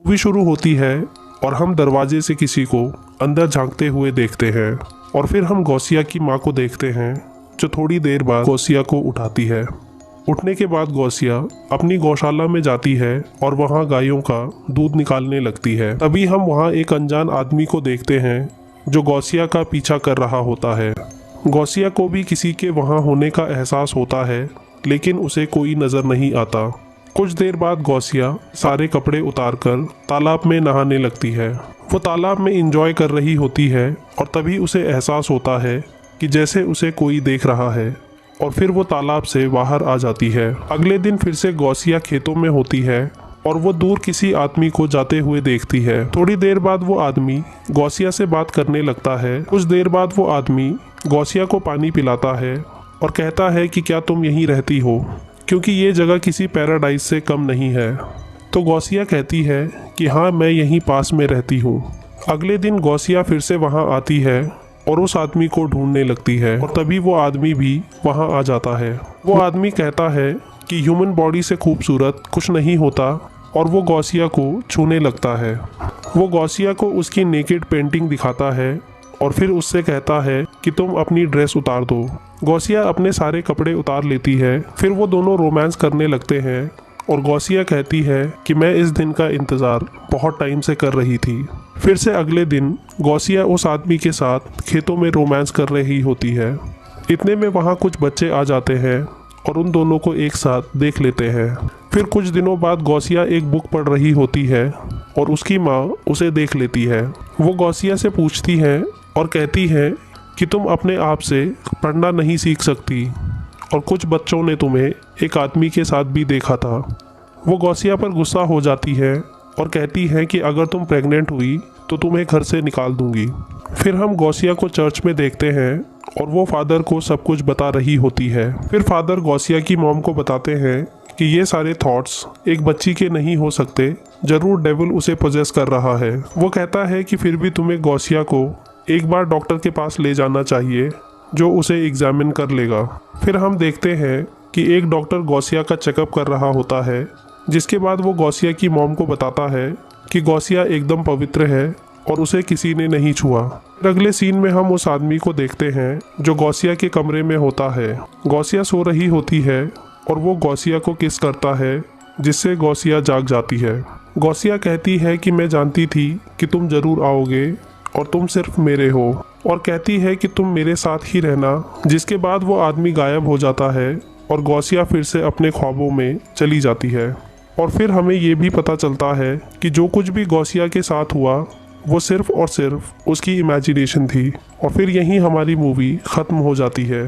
Movie शुरू होती है और हम दरवाजे से किसी को अंदर झांकते हुए देखते हैं और फिर हम गौसिया की माँ को देखते हैं जो थोड़ी देर बाद गौसिया को उठाती है। उठने के बाद गौसिया अपनी गौशाला में जाती है और वहाँ गायों का दूध निकालने लगती है। तभी हम वहाँ एक अनजान आदमी को देखते हैं जो गौसिया का पीछा कर रहा होता है। गौसिया को भी किसी के वहाँ होने का एहसास होता है, लेकिन उसे कोई नज़र नहीं आता। कुछ देर बाद गौसिया सारे कपड़े उतारकर तालाब में नहाने लगती है। वो तालाब में एंजॉय कर रही होती है और तभी उसे एहसास होता है कि जैसे उसे कोई देख रहा है और फिर वो तालाब से बाहर आ जाती है। अगले दिन फिर से गौसिया खेतों में होती है और वो दूर किसी आदमी को जाते हुए देखती है। थोड़ी देर बाद वो आदमी गौसिया से बात करने लगता है। कुछ देर बाद वो आदमी गौसिया को पानी पिलाता है और कहता है कि क्या तुम यहीं रहती हो, क्योंकि ये जगह किसी पैराडाइज से कम नहीं है। तो गौसिया कहती है कि हाँ, मैं यहीं पास में रहती हूँ। अगले दिन गौसिया फिर से वहाँ आती है और उस आदमी को ढूंढने लगती है और तभी वो आदमी भी वहाँ आ जाता है। वो आदमी कहता है कि ह्यूमन बॉडी से खूबसूरत कुछ नहीं होता और वो गौसिया को छूने लगता है। वो गौसिया को उसकी नेकेड पेंटिंग दिखाता है और फिर उससे कहता है कि तुम अपनी ड्रेस उतार दो। गौसिया अपने सारे कपड़े उतार लेती है। फिर वो दोनों रोमांस करने लगते हैं और गौसिया कहती है कि मैं इस दिन का इंतज़ार बहुत टाइम से कर रही थी। फिर से अगले दिन गौसिया उस आदमी के साथ खेतों में रोमांस कर रही होती है। इतने में वहाँ कुछ बच्चे आ जाते हैं और उन दोनों को एक साथ देख लेते हैं। फिर कुछ दिनों बाद गौसिया एक बुक पढ़ रही होती है और उसकी माँ उसे देख लेती है। वो गौसिया से पूछती है और कहती है कि तुम अपने आप से पढ़ना नहीं सीख सकती और कुछ बच्चों ने तुम्हें एक आदमी के साथ भी देखा था। वो गौसिया पर गुस्सा हो जाती है और कहती है कि अगर तुम प्रेग्नेंट हुई तो तुम्हें घर से निकाल दूंगी। फिर हम गौसिया को चर्च में देखते हैं और वो फादर को सब कुछ बता रही होती है। फिर फादर गौसिया की मॉम को बताते हैं कि ये सारे थॉट्स एक बच्ची के नहीं हो सकते, ज़रूर डेविल उसे पोजेस कर रहा है। वो कहता है कि फिर भी तुम्हें गौसिया को एक बार डॉक्टर के पास ले जाना चाहिए जो उसे एग्जामिन कर लेगा। फिर हम देखते हैं कि एक डॉक्टर गौसिया का चेकअप कर रहा होता है, जिसके बाद वो गौसिया की मॉम को बताता है कि गौसिया एकदम पवित्र है और उसे किसी ने नहीं छुआ। फिर अगले सीन में हम उस आदमी को देखते हैं जो गौसिया के कमरे में होता है। गौसिया सो रही होती है और वो गौसिया को किस करता है, जिससे गौसिया जाग जाती है। गौसिया कहती है कि मैं जानती थी कि तुम ज़रूर आओगे और तुम सिर्फ मेरे हो, और कहती है कि तुम मेरे साथ ही रहना। जिसके बाद वो आदमी गायब हो जाता है और गौसिया फिर से अपने ख्वाबों में चली जाती है। और फिर हमें ये भी पता चलता है कि जो कुछ भी गौसिया के साथ हुआ वो सिर्फ और सिर्फ उसकी इमेजिनेशन थी। और फिर यहीं हमारी मूवी ख़त्म हो जाती है।